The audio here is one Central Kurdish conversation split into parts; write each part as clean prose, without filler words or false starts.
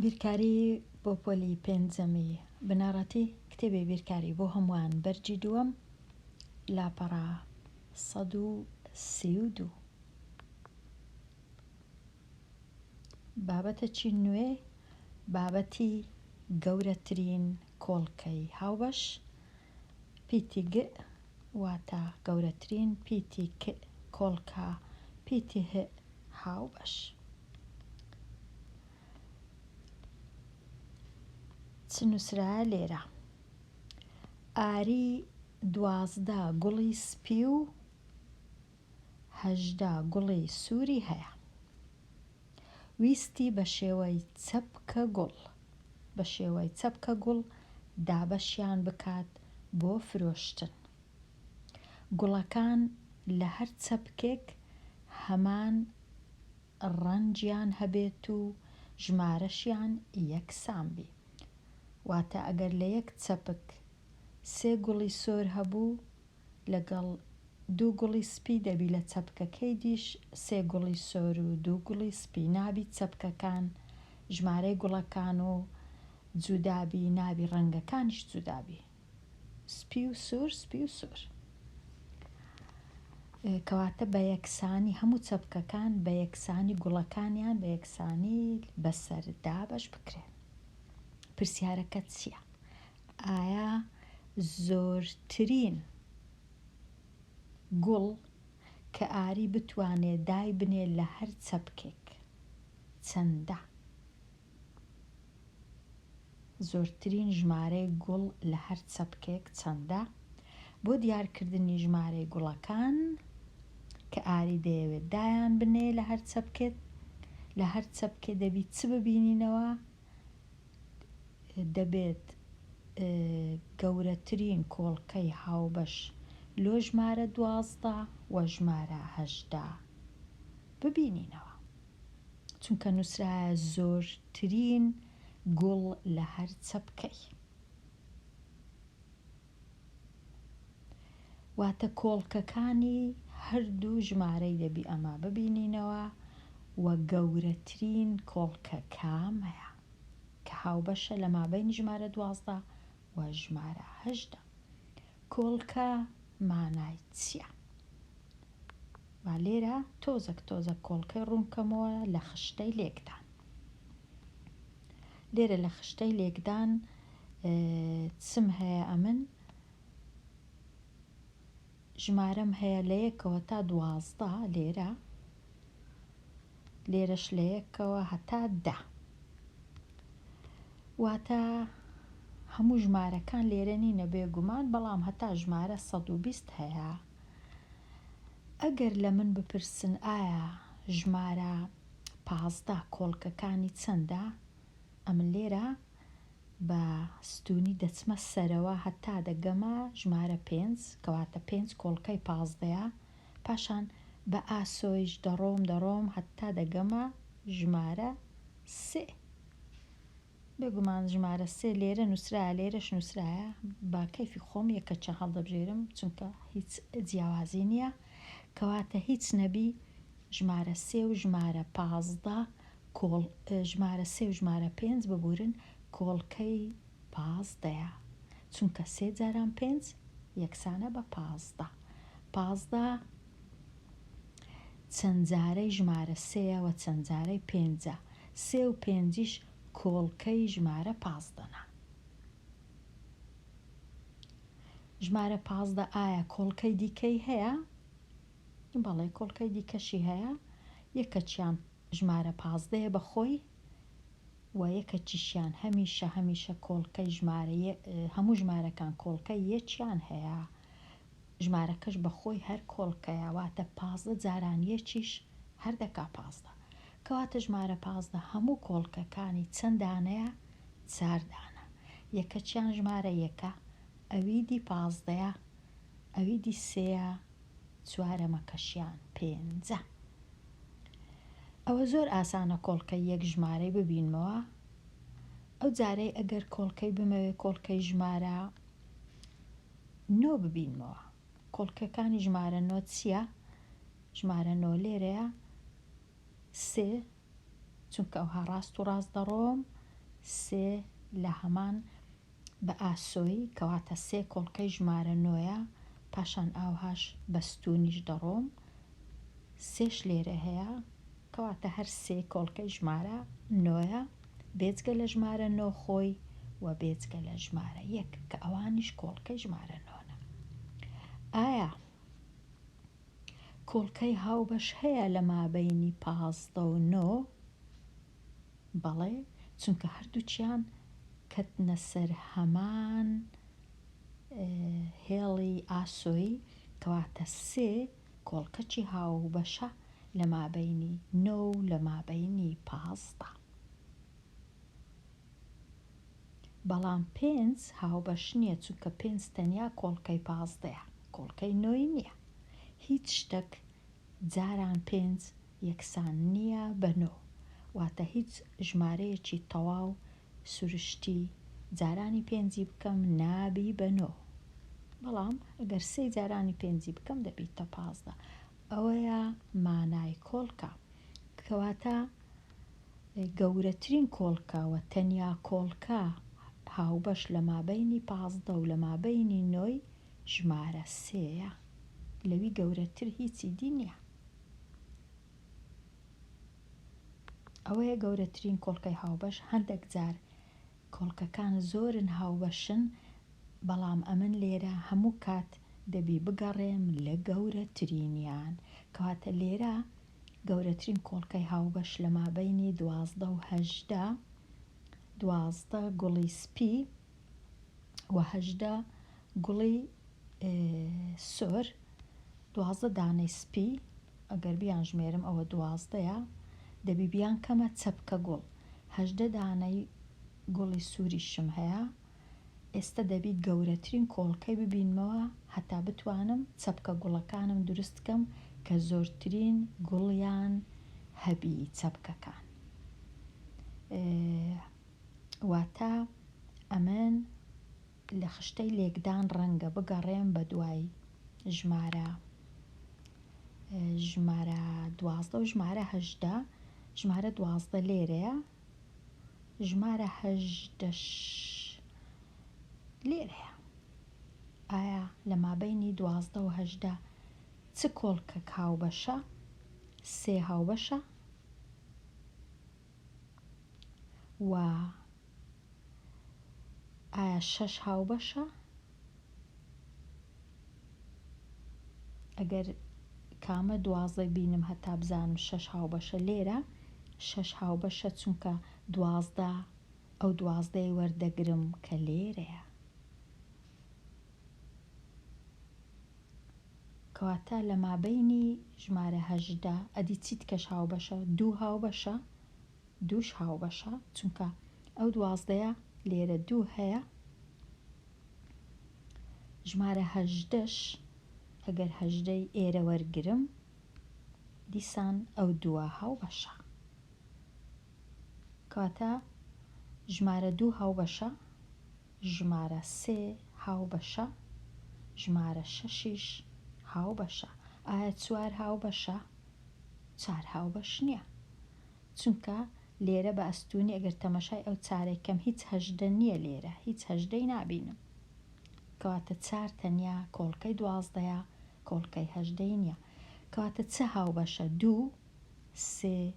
بیرکاری بۆ پۆلی پێنجەمی بنەڕەتی کتێبی بیرکاری بۆ هەمووان بەرجی دووەم لاپەڕە 132. بابەتە چی نوێ؟ بابەتی گەورەترین کۆڵکەی هاوبەش، پیتی گ واتە گەورەترین، پیتی ک کۆڵکە، پیتی ه هاوبەش. چ نووسرایە لێرە؟ ئاری 12 گوڵی سپی و 18 گوڵی سووری هەیە. ویستی بە شێوەی چەپکە گوڵ دابەشیان بکات بۆ فرۆشتن. گوڵەکان لە هەر چەپکێک هەمان ڕەنگیان هەبێت و ژمارەشیان یەکسان بی. واتە ئەگەر لە یەک چەپک 3 گوڵی سۆر هەبوو لەگەڵ 2 گوڵی سپی دەبی لە چەپکەکەی دیش 3 گوڵی سۆر و 2 گوڵی سپی نابی چەپکەکان ژمارەی گوڵەکان و جودابی نابی ڕەنگەکانیش جودابی سپی و سوور کەواتە بە یەکسانی هەموو چەپکەکان بە یەکسانی گوڵەکانیان بە یەکسانی بەسەر دابەش بکرێن. پرسیارەکە چییە؟ ئایا زۆرترین گوڵ کە ئاری بتوانێت دای بنێ لە هەر چەپکێک چەندە؟ زۆرترین ژمارەی گوڵ لە هەر چەپکێک چەندە؟ بۆ دیارکردنی ژمارەی گوڵەکان کە ئاری دەیەوێت دایان بنێ لە هەر چەپکێ دەبی چ ببینینەوە؟ دەبێت گەورەترین کۆڵکەی هاوبەش لۆ ژمارە 12 و ژمارە 18 ببینینەوە، چونکە نووسرایە زۆرترین گوڵ لە هەر چەپکەی. واتە کۆڵکەکانی هەردوو ژمارەی دەبی ئەمە ببینینەوە و گەورەترین کۆڵکە کام هەیە کە هاوبەشە لە مابەینی ژمارە 12 و ژمارە 18. کۆڵکە مانای چییە؟ با لێرە تۆزە کۆڵکەی ڕوونکەمەوە لە خشتەی لێکدان. لێرە لە خشتەی لێکدان چم هەیە؟ ئەمن ژمارەم هەیە لە 1ەوە تا 12 لێرەش لە 1ەوە هەتا 10. واتە هەموو ژمارەکان لێرە نینە بێگومان، بەڵام هەتا ژمارە 120 هەیە. ئەگەر لە من بپرسن ئایا ژمارە 15 کۆڵکەکانی چەندە؟ ئەمن لێرە بە ستونی دەچمە سەرەوە هەتا دەگەمە ژمارە 5 کەواتە 5 کۆڵکەی 15، پاشان بە ئاسۆیش دەڕۆم هەتا دەگەمە ژمارە 3. بێگومان ژمارە 3 لێرە نووسرایە، لێرەش نووسرایە. با کەیفی خۆم یەکەچە هەڵدەبژێرم چونکە هیچ جیاوازی نییە، کەواتە هیچ نەبی ژمارە 3 و ژمارە 15 ژمارە 3 و ژمارە 5 ببورن کۆڵکەی 15، چونکە 3 جاران 5 یەکسانە بە 15. 15 چەند جارەی ژمارە 3 و چەند جارەی 5. 3 و 5ش کۆڵکەی ژمارە 15. ژمارە 15 ئایا کۆڵکەی دیکەی هەیە؟ بەڵێ کۆڵکەی دیکەشی هەیە. یەکەچیان ژمارە 15 بەخۆی و یەکەچیشیان هەمیشە کۆڵکەی هەموو ژمارەکان کۆڵکەی یەکیان هەیە. ژمارەکەش بەخۆی هەر کۆڵکەیە، واتە 15 جاران یەکیش هەر دەکا 15. کەواتە ژمارە 15 هەموو کۆڵکەکانی چەند دانەیە؟ 4 دانە. یەکەچیان ژمارە 1، ئەویدی 15، ئەویدی 3، چوارەمەکەشیان 5. ئەوە زۆر ئاسانە کۆڵکەی یەک ژمارەی ببینمەوە. ئەو جارەی ئەگەر کۆڵکەی بمەوێت کۆڵکەی ژمارە 9 ببینمەوە. کۆڵکەکانی ژمارە 9 چییە؟ ژمارە 9 لێرەیە 3، چونکە ئەوها ڕاست و ڕاست دەڕۆم سێ لە هەمان بە ئاسۆی کەواتە سێ کۆڵکەی ژمارە نۆیە، پاشان ئاوهاش بەستونیش دەڕۆم، سێش لێرە هەیە کەواتە هەر سێ کۆڵکەی ژمارە نۆیە بێجگە لە ژمارە نۆ خۆی و بێجگە لە ژمارە یەک کە ئەوانیش کۆڵکەی ژمارە نۆنە. ئایا کۆڵکەی هاوبەش هەیە لە مابەینی 15 و 9؟ بەڵێ، چونکە هەردووچیان کەتنە سەر هەمان هێڵی ئاسۆی کەواتە سێ کۆڵکەکی هاوبەشە لە مابەینی 9 و لە مابەینی 15. بەڵام 5 هاوبەش نییە چونکە 5 تەنیا کۆڵکەی 15ەیە، کۆڵکەی نۆی نییە. هیچ شتێک جاران 5 یەکسان نییە بە 9، واتە هیچ ژمارەیەکی تەواو سروشتی جارانی 5 بکەم نابی بە 9، بەڵام ئەگەر سێ جارانی 5 بکەم دەبیتە 15. ئەوەیە مانای کۆڵکە، کەواتە گەورەترین کۆڵکە و تەنیا کۆڵکە هاوبەش لە مابەینی 15 و لە مابەینی 9 ژمارە سێیە، لەوی گەورەتر هیچی دی نییە. ئەوەیە گەورەترین کۆڵکەی هاوبەش. هەندێک جار کۆڵکەکان زۆرن هاوبەشن، بەڵام ئەمن لێرە هەموو کات دەبی بگەڕێم لە گەورەترینیان، کەواتە لێرە گەورەترین کۆڵکەی هاوبەش لە مابەینی 12 و 18، 12 گوڵی سپی و 18 گوڵی سۆر، 12 دانەی سپی ئەگەر بیان ژمێرم ئەوە 12ەیە، دەبی بیان کەمە چەپکە گوڵ، 18 دانەی گوڵی سووریشم هەیە. ئێستا دەبی گەورەترین کۆڵکەی ببینمەوە هەتا بتوانم چەپکە گوڵەکانم دروست بکەم کە زۆرترین گوڵیان هەبی چەپکەکان. واتە ئەمن لە خشتەی لێکدان ڕەنگە بگەڕێم بە دوای ژمارە 12 و ژمارە 18. ژمارە 12 لێرەیە، ژمارە 18ش لێرەیە. ئایا لە مابەینی 12 و 18 چ کۆڵکەک هاوبەشە؟ سێ هاوبەشە و ئایا 6 هاوبەشە؟ ئەگەر کامە 12 بینم هەتا بزانم 6 هاوبەشە، لێرە 6 هاوبەشە چونکە 12 ئەو 12ی وەردەگرم کە لێرەیە. کەواتە لە مابەینی ژمارە 18 ئەدی چیت کەش هاوبەشە؟ 2 هاوبەشە، 2ش هاوبەشە چونکە ئەو 12ە لێرە 2 هەیە. ژمارە 18ش ئەگەر 18ی ئێرە وەرگرم دیسان ئەو 2 هاوبەشە، کەواتە ژمارە 2 هاوبەشە، ژمارە 3 هاوبەشە، ژمارە 6ش هاوبەشە. ئایا 4 هاوبەشە؟ 4 هاوبەش نییە، چونکە لێرە بە ئەستونی ئەگەر تەمەشای ئەو چارێکەم هیچ 18 نییە، لێرە هیچ 18ی نابینم، کەواتە 4 تەنیا کۆڵکەی 12ە، کۆڵکەی 18ی نییە. کەواتە چه هاوبەشە؟ 2 3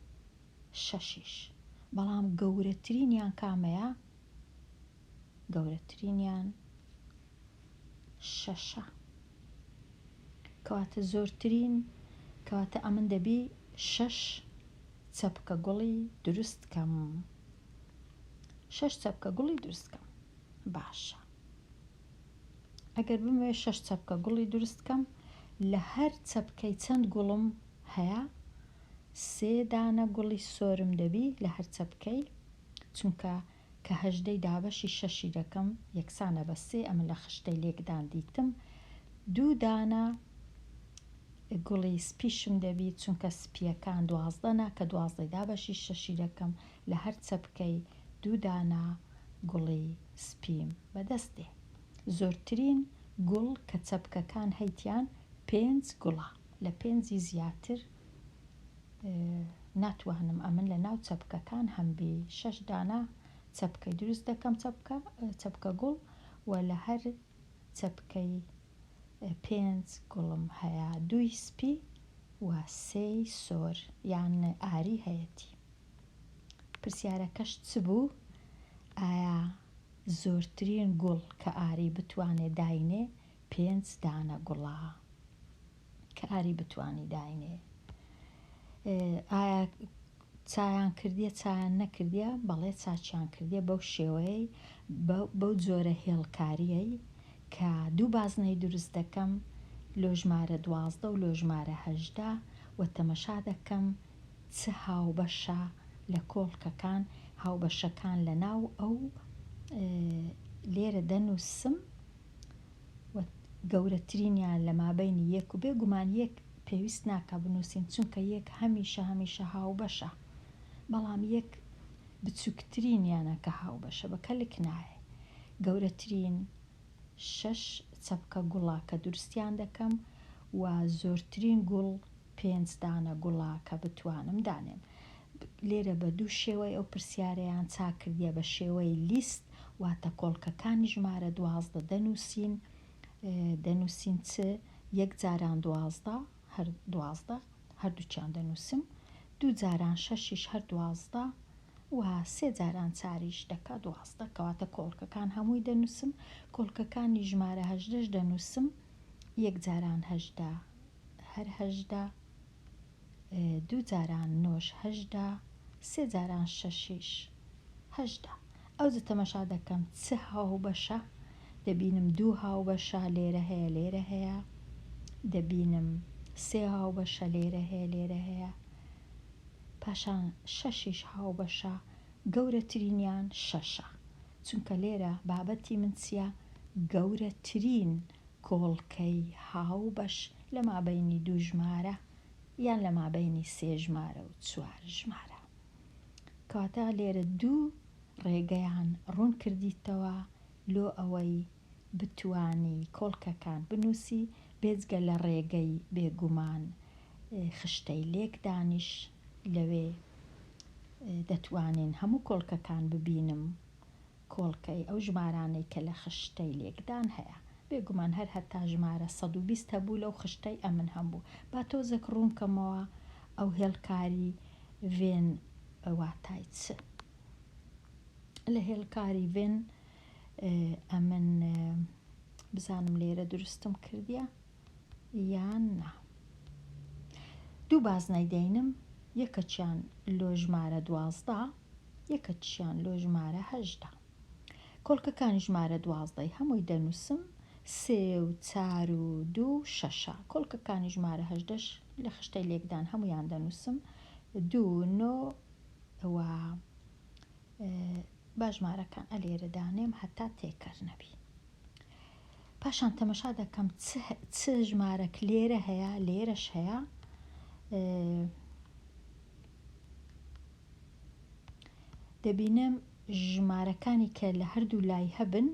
6ش. بەڵام گەورەترینیان کامەیە؟ گەورەترینیان 6ە، کەواتە زۆرترین، کەواتە ئەمن دەبی 6 چەپکە گوڵی دروست کەم، 6 چەپکە گوڵی دروست کەم. باشە، ئەگەر بمەوێ 6 چەپکە گوڵی دروست کەم، لە هەر چەپکەی چەند گوڵم هەیە 3 دانە گوڵی سۆرم دەبی لە هەر چەپکەی، چونکە کە 18ی دابەشی 6 دەکەم یەکسانە بە 3، ئەمە لە خشتەی لێکدان دیتم. 2 دانە گوڵی سپیشم دەبی چونکە سپیەکان 12نا کە 12ی دابەشی 6 دەکەم، لە هەر چەپکەی 2 دانە گوڵی سپیم بەدەست دێ. زۆرترین گوڵ کە چەپکەکان هەیتیان 5 گوڵە، لە 5 زیاتر ناتوانم ئەمن لە ناو چەپکەکان هەمبی 6 دانە چەپکەی دروست دەکەم چەپکە گوڵ و لە هەر چەپکەی 5 گوڵم هەیە 2 سپی و 3 سۆر یان ئاری هەیەی. پرسیارەکەش چ بوو؟ ئایا زۆرترین گوڵ کە ئاری بتوانێت داینێ 5 دانە گوڵە کە ئاری بتوانی داینێ. ئایا چایان کردیە چایان نەکردیە؟ بەڵێ چاچیان کردیە بەو شێوەیەی بەو جۆرە هێڵکاریەی کە 2 بازنەی دروست دەکەم لۆ ژمارە 12 و لۆ ژمارە 18 و تەمەشا دەکەم چ هاوبەشە لە کۆڵکەکان هاوبەشەکان لە ناو ئەو لێرە دەنووسم و گەورەترینیان لە مابەینی 1 و بێگومان 1 پێویست ناکە بنووسین چونکە 1 هەمیشە هاوبەشە، بەڵام 1 بچووکترینیانە کە هاوبەشە بە کەلک نایە. گەورەترین 6 چەپکە گوڵا کە دروستیان دەکەم و زۆرترین گوڵ 5 دانە گوڵا کە بتوانم دانێم. لێرە بە 2 شێوەی ئەو پرسیارەیان چاکردیە بە شێوەی لیست واتە کۆڵکەکانی ژمارە 12 دەنووسین چ 1 جاران 12 هەر 12 هەردووچیان دەنووسم 2 جاران 6 هەر 12 و 3 جاران 4 دەکا 12 کەواتە کۆڵکەکان هەمووی دەنووسم. کۆڵکەکانی ژمارە 18 دەنووسم 1 جاران 18 هەر 18 2 جاران 9 18 3 جاران 6 18. ئەوجە تەمەشا دەکەم چ هاوبەشە دەبینم 2 هاوبەشە لێرە هەیە دەبینم 3 هاوبەشە لێرە هەیە پاشان 6 هاوبەشە گەورەترینیان 6ە چونکە لێرە بابەتی من چییە؟ گەورەترین کۆڵکەی هاوبەش لە مابەینی 2 ژمارە یان لە مابەینی 3 ژمارە و 4 ژمارە. کەواتە لێرە 2 ڕێگەیان ڕوون کردیتەوە لۆ ئەوەی بتوانی کۆڵکەکان بنووسی بێجگە لە ڕێگەی بێگومان خشتەی لێک دانیش لەوێ دەتوانین هەموو کۆڵکەکان ببینم کۆڵکەی ئەو ژمارانەی کە لە خشتەی لێکدان هەیە بێگومان هەر هەتا ژمارە 120 هەبوو لەو خشتەی ئەمن هەبوو با تۆزێک ڕوونکەمەوە ئەو هێڵکاری vێن واتای چ لە هێڵکاری vێن ئەمن بزانم لێرە دروستم کردیە یان نا. 2 بازنەی دەینم یەکەچیان لۆ ژمارە 12 یەکەچیان لۆ ژمارە 18 کۆڵکەکانی ژمارە 12 هەمووی دەنووسم 3 و 4 و 2 6 کۆڵکەکانی ژمارە 18 لە خشتەی لێکدان هەمویان دەنووسم 2 9 و باژمارەکان ئەلێرە دانێم هەتا تێکەر نەبی. پاشان تەمەشا دەکەم چ ژمارەک لێرە هەیە لێرەش هەیە دەبینم ژمارەکانی کە لە هەردوو لای هەبن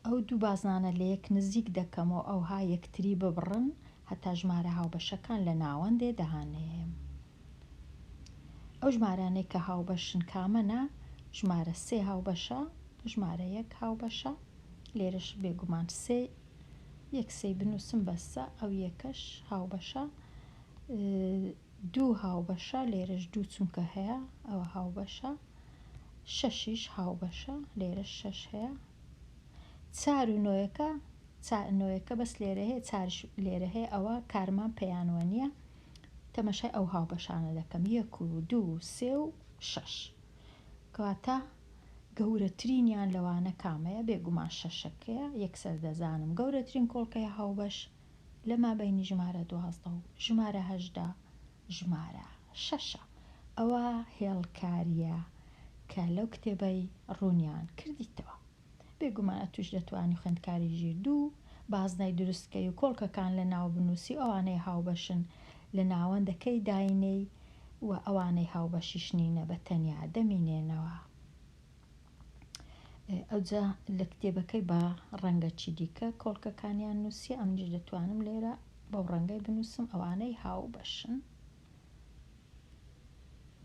ئەو 2 بازنانە لە یەک نزیک دەکەمەوە ئەوها یەکتری ببڕن هەتا ژمارە هاوبەشەکان لە ناوەندێ دەهانێم. ئەو ژمارانەی کە هاوبەشن کامەنە ژمارە 3 هاوبەشە ژمارە 1 هاوبەشە لێرەش بێگومان 3 1 3 بنووسم بەسە ئەو یەکەش هاوبەشە 2 هاوبەشە لێرەش 2 چونکە هەیە ئەوە هاوبەشە 6 هاوبەشە لێرەش 6 هەیە 4 و 9 بەس لێرە هەیە 4 لێرە هەیە ئەوە کارمان پەیانوە نییە تەمەشای ئەو هاوبەشانە دەکەم 1 و 2 و 3 و 6 کەواتە گەورەترینیان لەوانە کامەیە بێگومان 6ەکەیە یەکسەر دەزانم گەورەترین کۆڵکەی هاوبەش لە مابەینی ژمارە 12 و ژمارە 18 ژمارە 6 ئەوە هێڵکاریە کە لەو کتێبەی ڕوونیان کردیتەوە بێگومانە توش دەتوانی خوێندکاری ژیر 2 بازنای دروستکەی و کۆڵکەکان لە ناو بنووسی ئەوانەی هاوبەشن لە ناوەندەکەی داینەی و ئەوانەی هاوبەشیش نینە بە تەنیا دەمینێنەوە. ئەوجا لە کتێبەکەی بە ڕەنگەکی دیکە کۆڵکەکانیان نووسی ئەمجا دەتوانم لێرە بەو ڕەنگەی بنووسم ئەوانەی هاوبەشن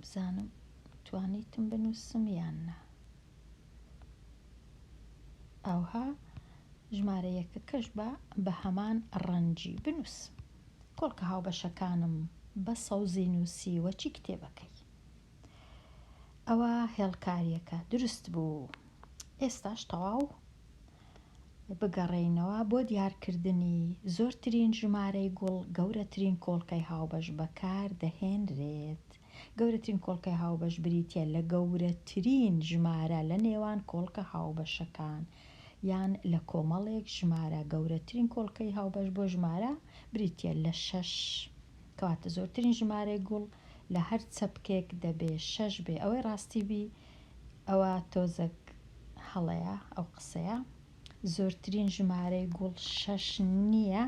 بزانم توانیتم بنووسم یان نا. ئەوها ژمارە یەکەکەش بە هەمان ڕەنجی بنووس. کۆڵکە هاوبەشەکانم بە سەوزی نووسی وەچی کتێبەکەی. ئەوە هێڵکاریەکە دروست بوو. ئێستاش تەواو بگەڕێینەوە بۆ دیارکردنی زۆرترین ژمارەی گوڵ. گەورەترین کۆڵکەی هاوبەش بەکار دەهێنرێت. گەورەترین کۆڵکەی هاوبەش بریتە لە گەورەترین ژمارە لە نێوان کۆڵکە هاوبەشەکان یان لە کۆمەڵێک ژمارە. گەورەترین کۆڵکەی هاوبەش بۆ ژمارە بریتە لە 6. کەواتە زۆرترین ژمارەی گوڵ لە هەر چەپکێک دەبێ 6 بێ. ئەوەی ڕاستیبی ئەوە تۆزێک هەڵەیە ئەو قسەیە. زۆرترین ژمارەی گوڵ 6 نییە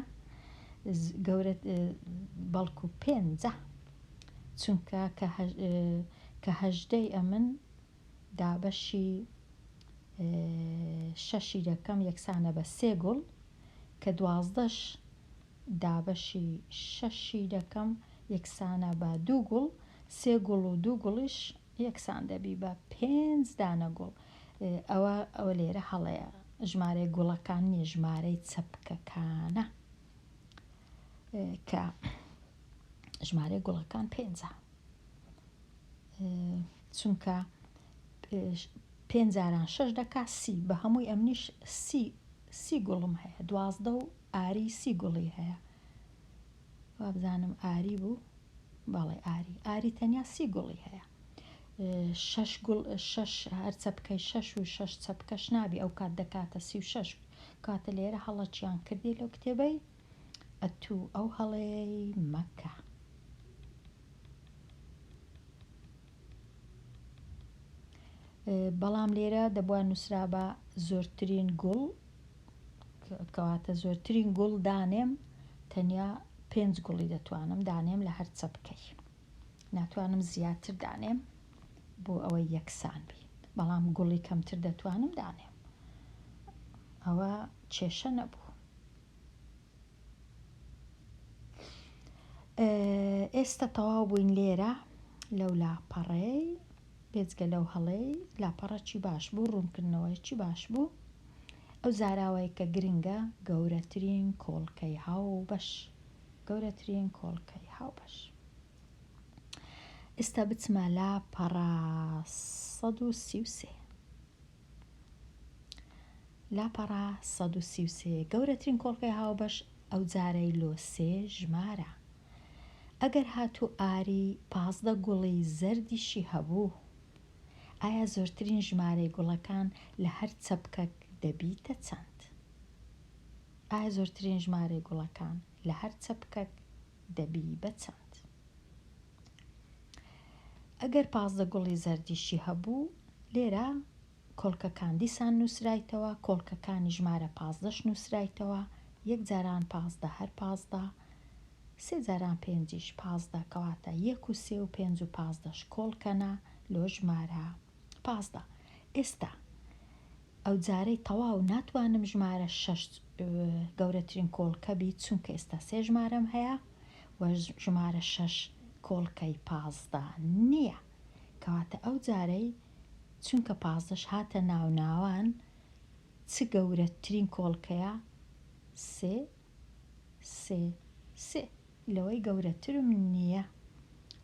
بەڵکو 5، چونکە کە هەژدەی ئەمن دابەشی 6 دەکەم یەکسانە بە 3 گوڵ، کە 12ش دابەشی 6 دەکەم یەکسانە بە 2 گوڵ. 3 گوڵ و 2 گوڵیش یەکسان دەبی بە 5 دانە گوڵ. ئەوە لێرە هەڵەیە، ژمارەی گوڵەکان نییە، ژمارەی چەپکەکانە، کە ژمارەی گوڵەکان 5. چونکە 5 جاران 6 دەکا 30. بە هەمووی ئەمنیش 30 گوڵم هەیە. 12 و ئاری 30 گوڵی هەیە. وابزانم ئاری بوو، بەڵێ ئاری تەنیا 30 گوڵی هەیە. 6 هەر چەپکەی 6 و 6 چەپکەش نابی، ئەو کات دەکاتە 36. کاتە لێرە هەڵەچیان کردی لەو کتێبەی ئەتوو ئەو هەڵەی مەکە. بەڵام لێرە دەبووە نووسرا بە زۆرترین گوڵ، کەواتە زۆرترین گوڵ دانێم تەنیا 5 گوڵی دەتوانم دانێم لە هەر چەپکەی. ناتوانم زیاتر دانێم بۆ ئەوەی یەکسان بی، بەڵام گوڵی کەمتر دەتوانم دانێم. ئەوە کێشە نەبوو. ئێستا تەواو بووین لێرە لەو لاپەڕەی. بێجگە لەو هەڵەی لاپەڕە چی باش بوو، ڕوونکردنەوەی چی باش بوو. ئەو زاراوەیە کە گرنگە گەورەترین کۆڵکەی هاوبەش. گەورەترین کۆڵکەی هاوبەش. ئێستا بچمە لاپەڕە 133. لاپەڕە 133 گەورەترین کۆڵکەی هاوبەش ئەو جارەی لۆ 3 ژمارە. ئەگەر هاتوو ئاری 15 گوڵی زەردیشی هەبوو، ئایا زۆرترین ژمارەی گوڵەکان لە هەر چەپکەک دەبیتە چەند؟ ئایا زۆرترین ژمارەی گوڵەکان لە هەر چەپکەک دەبی بە چەند؟ ئەگەر 15 گوڵی زەردیشی هەبوو، لێرە کۆڵکەکان دیسان نووسرایتەوە، کۆڵکەکانی ژمارە 15ش نووسرایتەوە. 1 جاران 15 هەر 15، 3 جاران 5ش 15، کەواتە 1 و 3 و 5 و 15ش کۆڵکەنە لۆ ژمارە 15. ئێستا ئەو جارەی تەواو ناتوانم ژمارە 6 گەورەترین کۆڵکە بیت، چونکە ئێستا 3 ژمارەم هەیە و ژمارە 6 کۆڵکەی 15 نییە. کەواتە ئەو جارەی چونکە 15ش هاتە ناوناوان، چ گەورەترین کۆڵکەیە؟ 3 لەوەی گەورەترم نییە،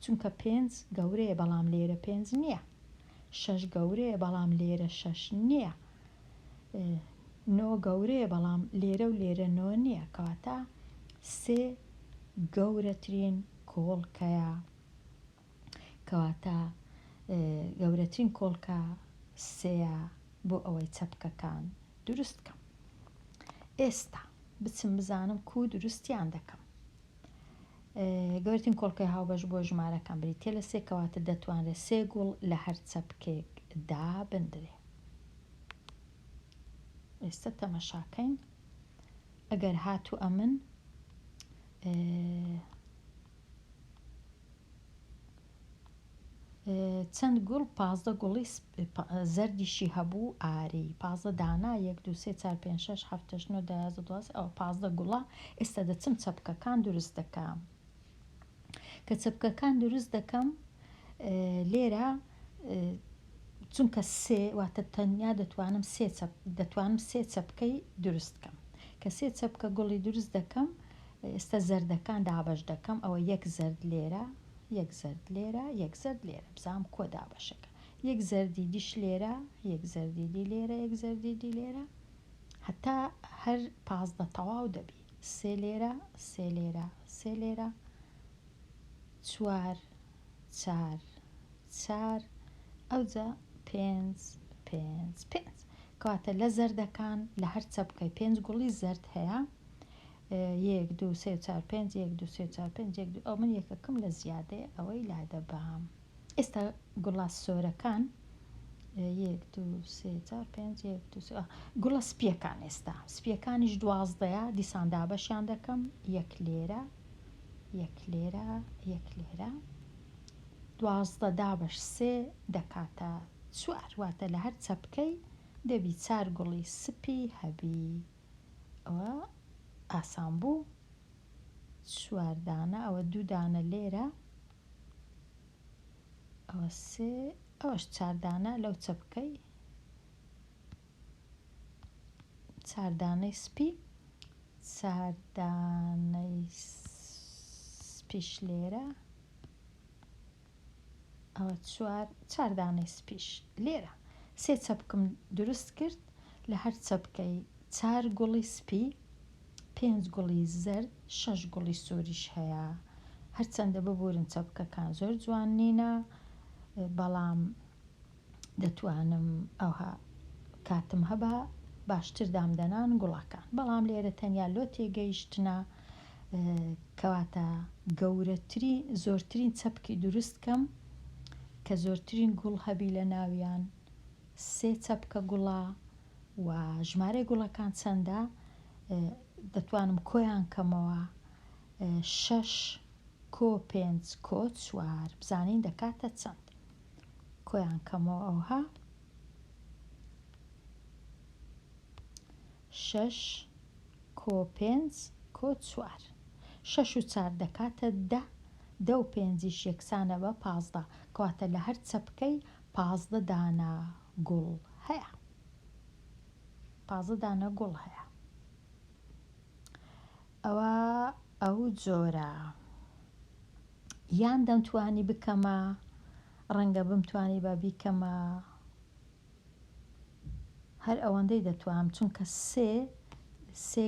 چونکە 5 گەورەیە بەڵام لێرە 5 نییە. 6 گەورەیە بەڵام لێرە 6 نییە. 9 گەورەیە بەڵام لێرە و لێرە 9 نییە. کەواتە 3 گەورەترین کۆڵکەیە. کەواتە گەورەترین کۆڵکە 3 بۆ ئەوەی چەپکەکان دروست بکەم. ئێستا بچم بزانم کو دروستیان دەکەم. گەورەترین کۆڵکەی هاوبەش بۆ ژمارەکان بریتێ لە 3، کەواتە دەتوانرێت 3 گوڵ لە هەر چەپکێک دابدرێ. ئێستا تەمەشاکەین. ئەگەر هاتوو ئەمن چەند گوڵ 15 گوڵی زەردیشی هەبوو ئاری 15 دانا 1 2 3 4 5 6 7 8 9 10 11 ئەو 15 گوڵە. ئێستا دەچم چەپکەکان دروست دەکەم. کە چەپکەکان دروست دەکەم، لێرە چونکە سێ واتە تەنیا دەتوانم سێ چەپکەی دروست بکەم کە سێ چەپکە گوڵی دروست دەکەم. ئێستا زەردەکان دابەش دەکەم ئەوە یەک زەرد لێرە یەک زەرد لێرە یەک زەرد لێرە بزانام کۆ دابەشەکە یەک زەردی دیش لێرە یەک زەردی دی لێرە یەک زەردی دی لێرە هەتا هەر 15 تەواو دەبی سێ لێرە سێ لێرە سێ لێرە 4 4 4 ئەوجا 5 5 5 کەواتە لە زەردەکان لە هەر چەپکەی 5 گوڵی زەرد هەیە 1 2 3 4 5 1 2 3 4 5 1 2 ئەو من یەکەکەم لە زیادەیە ئەوەی لادەبام. ئێستا گوڵە سۆرەکان 1 2 3 4 5 1 2 3 گوڵە سپیەکان ئێستا سپیەکانیش 12 دیسان دابەشیان دەکەم یەک لێرە یەک لێرە یەک لێرە 12 دابەش سێ دەکاتە 4 واتە لە هەر چەپکەی دەبی 4 گوڵی سپی هەبی ئەوە ئاسان بوو 4 دانە ئەوە 2 دانە لێرە ئەوە سێ ئەوەش 4 دانە لەو چەپکەی 4 دانەی سپی 4 دانەی سپیش لێرە ئەوە 4 دانەی سپیش لێرە سێ چەپکم دروست کرد لە هەر چەپکەی 4 گوڵی سپی 5 گوڵی زەرد 6 گوڵی سۆریش هەیە هەرچەندە ببورن چەپکەکان زۆر جوان نینە بەڵام دەتوانم ئەوها کاتم هەبا باشتر دامدەنان گوڵەکان بەڵام لێرە تەنیا لۆ تێگەیشتنە کەواتە گەورەترین زۆرترین چەپکی دروستکەم کە زۆرترین گوڵ هەبی لە ناویان سێ چەپکە گوڵە و ژمارەی گوڵەکان چەندە دەتوانم کۆیان کەمەوە 6 کۆ 5 کۆ 4 بزانین دەکاتە چەند کۆیان کەمەوە ئەوها 6 کۆ 5 کۆ 4 6 و 4 دەکاتە 10 10 و 5 یەکسانە بە 15 کەواتە لە هەر چەپکەی 15 دانە گوڵ هەیە 15 دانە گوڵ هەیە ئەو جۆرە یان دەمتوانی بکەمە ڕەنگە بمتوانی بە بیکەمە هەر ئەوەندەی دەتوانم چونکە سێ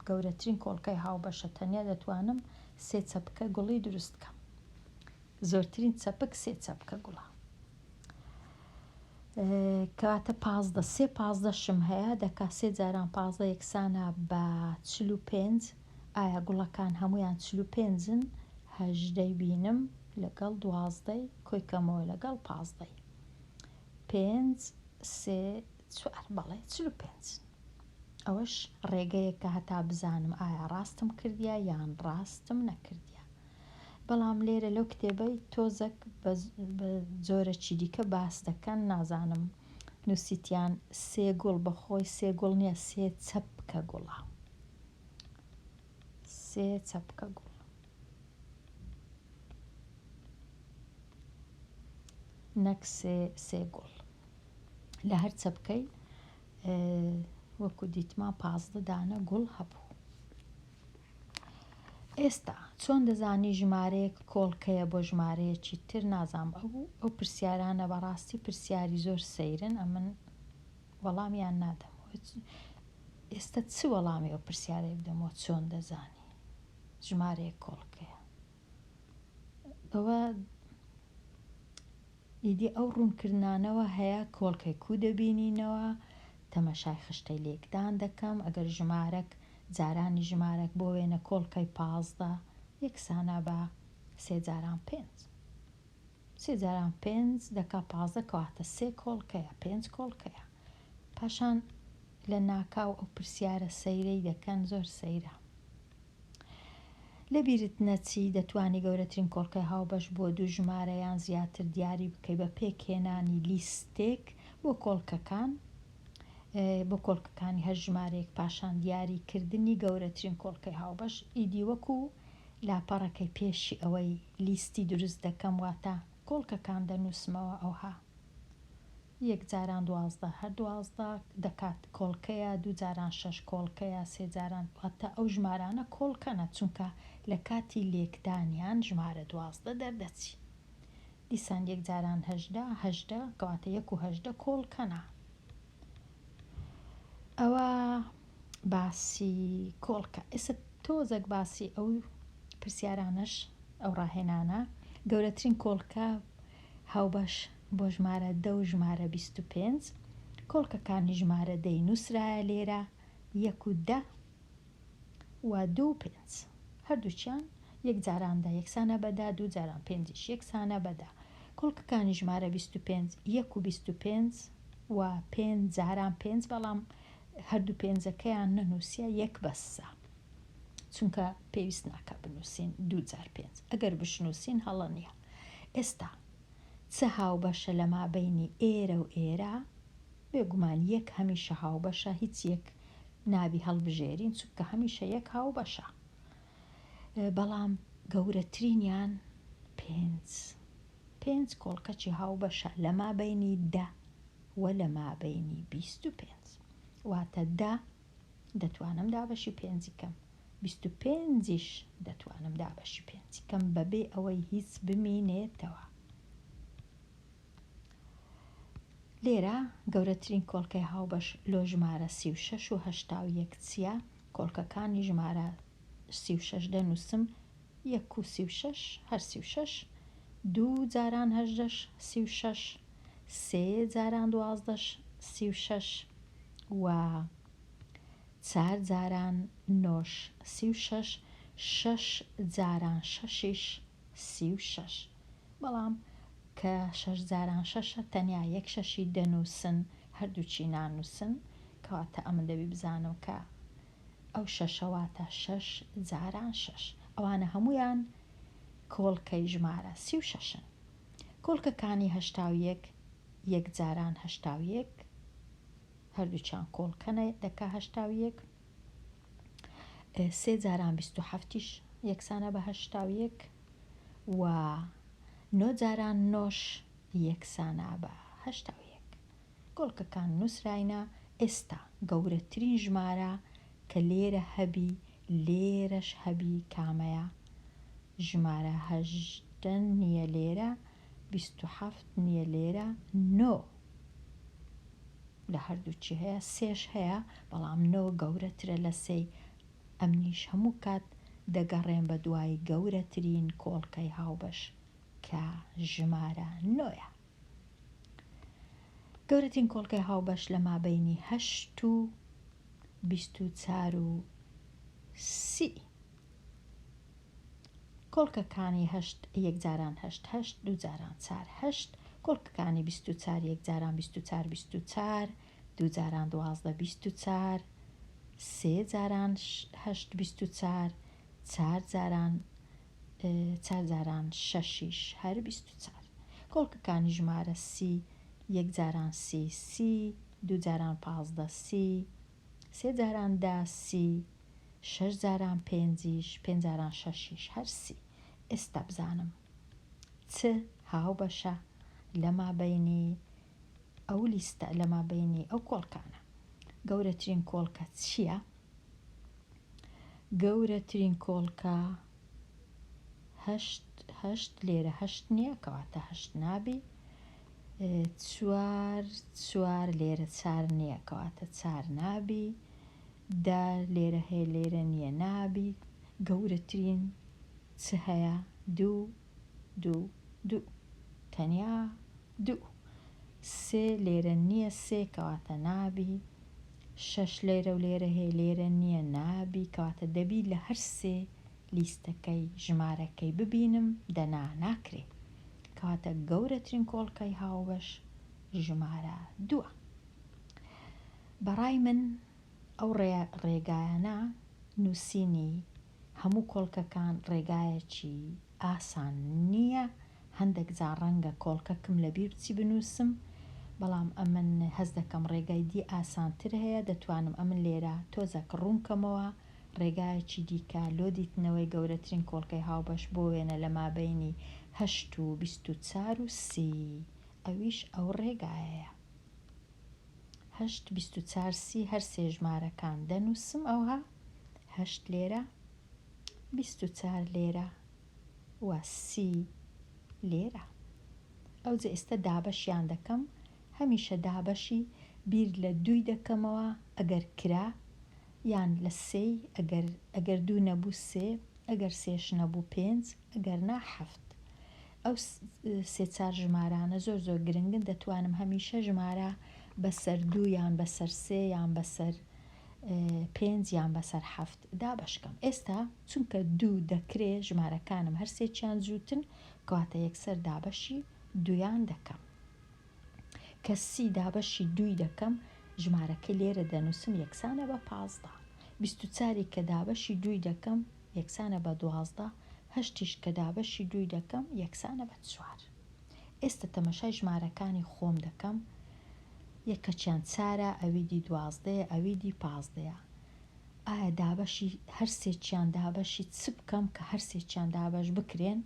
گەورەترین کۆڵکەی هاوبەشە تەنیا دەتوانم سێ چەپکە گوڵی دروست بکەم زۆرترین چەپک سێ چەپکە گوڵە کەواتە 15 سێ 15 شم هەیە دەکا سێ جاران 15 یەکسانە بە 45 ئایا گوڵەکان هەمویان 45ن 18 بینم لەگەڵ 12 کۆیکەمەوە لەگەڵ 15 5 3 4 بەڵێ 45 ئەوەش ڕێگەیە کە هەتا بزانم ئایا ڕاستم کردیا یان ڕاستم نەکردیا بەڵام لێرە لەو کتێبەی تۆزێک بە جۆرەکی دیکە باس دەکەن نازانم نووسیتیان سێ گوڵ بەخۆی سێ گوڵ نییە سێ چەپکە گوڵە سێ چەپکە گوڵ نەک سێ گوڵ لە هەر چەپکەی وەکو دیتمان 15 دانە گوڵ هەبوو ئێستا چۆن دەزانی ژمارەیەک کۆڵکەیە بۆ ژمارەیەکی تر نازام ئەو پرسیارانە بەڕاستی پرسیاری زۆر سەیرن ئەمن وەڵامیان نادەم ئێستا چ وەڵامی ئەو پرسیارەی بدەمەوە چۆن دەزانی ژمارەیەک کۆڵکەیە ئەوە ئیدی ئەو ڕوونکردانەوە هەیە کۆڵکەی کو دەبینینەوە تەمەشای خشتەی لێکدان دەکەم ئەگەر ژمارەك جارانی ژمارەك بۆ وێنە کۆڵکەی 15 یەکسانە بە 3 جاران 5 3 جاران 5 دەکا 15 کەواتە 3 کۆڵکەیە 5 کۆڵکەیە پاشان لە ناکاو ئەو پرسیارە سەیرەی دەکەن زۆر سەیرە لەبیرت نەچی دەتوانی گەورەترین کۆڵکەی هاوبەش بۆ دوو ژمارە یان زیاتر دیاری بکەی بە پێکهێنانی لیستێک بۆ کۆڵکەکانی هەر ژمارەیەک پاشان دیاریکردنی گەورەترین کۆڵکەی هاوبەش ئیدی وەکو لاپەڕەکەی پێشی ئەوەی لیستی دروست دەکەم واتە کۆڵکەکان دەنووسمەوە ئەوها یەک جاران 12 هەر 12 دەکات کۆڵکەیە، دوو جاران 6 کۆڵکەیە، سێ جاران واتە ئەو ژمارانە کۆڵکەنە چونکە لە کاتی لێکدانیان ژمارە 12 دەردەچی. دیسان یەک جاران 18 کەواتە 1 و 18 کۆڵکەنە. ئەوە باسی کۆڵکە. ئێستا تۆزێک باسی ئەو پرسیارانش ئەو ڕاهێنانە گەورەترین کۆڵکە هاوبەش بۆ ژمارە 10 و ژمارە 25 کۆڵکەکانی ژمارە 10 نووسرایە لێرە 1 و 10 و 2 و 5 هەردووچیان یەک جاراندا یەکسانە بەدا، دوو جاران 5 یەکسانە بەدا. کۆڵکەکانی ژمارە 25 1 و 25 و 5 جاران 5 بەڵام هەردوو پێنجەکەیان نەنووسیە یەک بەسە چونکە پێویست ناکە بنووسین دوو جار 5 ئەگەر بشنووسین هەڵە نییە. ئێستا چه هاوبەشە لە مابەینی ئێرە و ئێرە؟ بێگومان یەک هەمیشە هاوبەشە، هیچ یەک نابی هەڵبژێرین چونکە هەمیشە یەک هاوبەشە، بەڵام گەورەترینیان 5 کۆڵکەچی هاوبەشە لە مابەینی 10 و لە مابەینی 25 واتە 10 دەتوانم دابەشی 5 کەم، 25ش دەتوانم دابەشی 5 کەم بەبێ ئەوەی هیچ بمینێتەوە. لێرە گەورەترین کۆڵکەی هاوبەش لۆ ژمارە 36 و 81 چیە؟ کۆڵکەکانی ژمارە 36 دەنووسم 1 و 36 هەر 36 دوو جاران 18 36 سێ جاران 12 36 و 4 جاران 9 36 6 جاران 6 36 بەڵام کە 6 جاران 6 تەنیا یەک شەشی دەنووسن هەردووچی نانووسن کەواتە ئەمە دەبی بزانم کە ئەو شەشەواتە 6 جاران 6 ئەوانە هەمویان کۆڵکەی ژمارە 36ن. کۆڵکەکانی 81 1 جاران 81 هەردووچیان کۆڵکەنە دەکا 81 سێ جاران 27ش یەکسانە بە 81 و 9 جاران 9 یەکسانە بە 81 کۆڵکەکان نووسراینە. ئێستا گەورەترین ژمارە کە لێرە هەبی لێرەش هەبی کامەیە؟ ژمارە 18 نییە لێرە، 27 نییە لێرە، 9 لە هەردووچی هەیە، سێش هەیە بەڵام 9 گەورەترە لە سێی. ئەمنیش هەموو کات دەگەڕێن بە دوای گەورەترین کۆڵکەی هاوبەش کە ژمارە 9ە. گەورەترین کۆڵکەی هاوبەش لە مابەینی 8 و 24 و 30 کۆڵکەکانی 8 1 جاران 8 8 2 جاران 4 8 کۆڵکەکانی 24 1 جاران 24 24 2 جاران 12 24 سێ جاران 8 24 4 جاران 6 هەر 24 کۆڵکەکانی ژمارە 30 1 جاران 30 30 2 جاران 15 30 سێ جاران 10 30 6 جاران 5 5 جاران 6 هەر 30. ئێستا بزانم چ هاوبەشە لە مابەینی ئەو لیستە لە مابەینی ئەو کۆڵکانە. گەورەترین کۆڵکە چییە؟ گەورەترین کۆڵکە 8 لێرە 8 نییە کەواتە 8 نابی، 4 لێرە 4 نییە کەواتە 4 نابی، 10 لێرە هەیە لێرە نییە نابی. گەورەترین چ هەیە؟ 2 تەنیا 2 سێ لێرە نییە سێ کەواتە نابی، 6 لێرە و لێرە هەیە لێرە نییە نابی کەواتە دەبی لە هەر سێ لیستەکەی ژمارەکەی ببینم دەنا ناکرێ کەواتە گەورەترین کۆڵکەی هاوبەش ژمارە 2. بەڕای من ئەو ڕێگایانە نووسینی هەموو کۆڵکەکان ڕێگایەکی ئاسان نییە. هەندێک جار ڕەنگە کۆڵکەکم لەبیر بچی بنووسم بەڵام ئەمن هەز دەکەم ڕێگای دی ئاسانتر هەیە، دەتوانم ئەمن لێرە تۆزەک ڕوونکەمەوە ڕێگایەکی دیکە لۆ دیتنەوەی گەورەترین کۆڵکەی هاوبەش بۆ وێنە لە مابینی 8 و 24 و 30 ئەویش ئەو ڕێگایەیە. 8 24 30 هەر سێ ژمارەکان دەنووسم ئەوها 8 لێرە 24 لێرە و 30 لێرە. ئەوجا ئێستا دابەشیان دەکەم، هەمیشە دابەشی بیر لە 2 دەکەمەوە ئەگەر کرا، یان لە 3 ئەگەر 2 نەبوو 3، ئەگەر 3ش نەبوو 5، ئەگەر نا 7. ئەو سێ چار ژمارانە زۆر زۆر گرنگن، دەتوانم هەمیشە ژمارە بەسەر 2 یان بەسەر 3 یان بەسەر 5 یان بەسەر 7 دابەشکەم. ئێستا چونکە 2 دەکرێ ژمارەکانم هەر سێکیان جووتن، کەواتە یەکسەر دابەشی 2یان دەکەم. کە 30 دابەشی 2 دەکەم، ژمارەکە لێرە دەنووسم یەکسانە بە 15. 24 کە دابەشی 2 دەکەم یەکسانە بە 12. 8 کە دابەشی 2 دەکەم یەکسانە بە 4. ئێستا تەمەشای ژمارەکانی خۆم دەکەم، یەکەچیان 4، ئەویدی 12، ئەویدی 15. ئایا دابەشی هەر سێکیان دابەشی چ بکەم کە هەر سێکیان دابەش بکرێن؟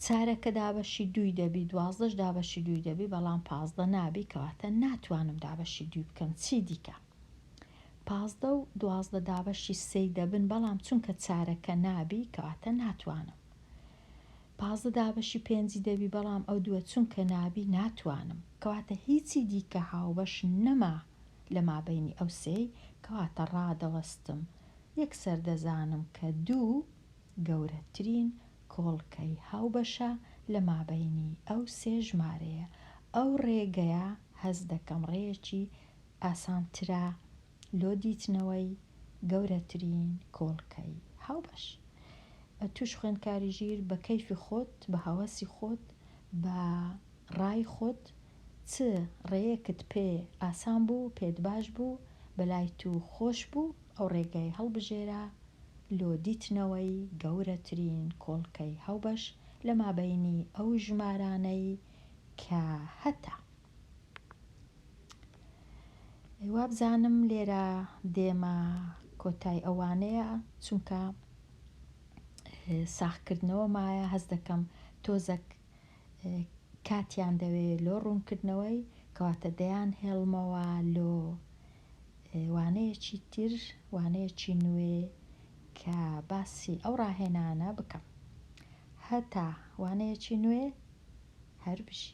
4کە دابەشی 2 دەبی، 12ش دابەشی 2 دەبی، بەڵام 15 نابی، کەواتە ناتوانم دابەشی 2 بکەم. چی دیکە؟ 15 و 12 دابەشی 3 دەبن، بەڵام چونکە 4کە نابی، کەواتە ناتوانم. 15 دابەشی 5 دەبی، بەڵام ئەو دووە چونکە نابی ناتوانم، کەواتە هیچی دیکە هاوبەش نەما لە مابینی ئەو سێی، کەواتە ڕادەوەستم یەکسەر دەزانم کە 2 گەورەترین کۆڵکەی هاوبەشە لە مابینی ئەو سێ ژمارەیە. ئەو ڕێگەیە هەز دەکەم ڕێیەکی ئاسانترە لۆ دیتنەوەی گەورەترین کۆڵکەی هاوبەش. توش خوێندکاری ژیر بە کەیفی خۆت، بە هەوەسی خۆت، بە ڕای خۆت، چ ڕێیەکت پێ ئاسان بوو، پێت باش بوو، بەلای تو خۆش بوو، ئەو ڕێگای هەڵبژێرە لۆ دیتنەوەی گەورەترین کۆڵکەی هاوبەش لە مابینی ئەو ژمارانەی کە هەتا. وابزانم لێرە دێمە کۆتای ئەوانەیە، چونکە ساختکردنەوە مایە، هەز دەکەم تۆزێک کاتیان دەوێت لۆ ڕوونکردنەوەی، کەواتە دەیان هێڵمەوە لۆ وانەیەکی تر، وانەیەکی نوێ کە باسی ئەو ڕاهێنانە بکەم. هەتا وانەیەکی نوێ هەر بژی.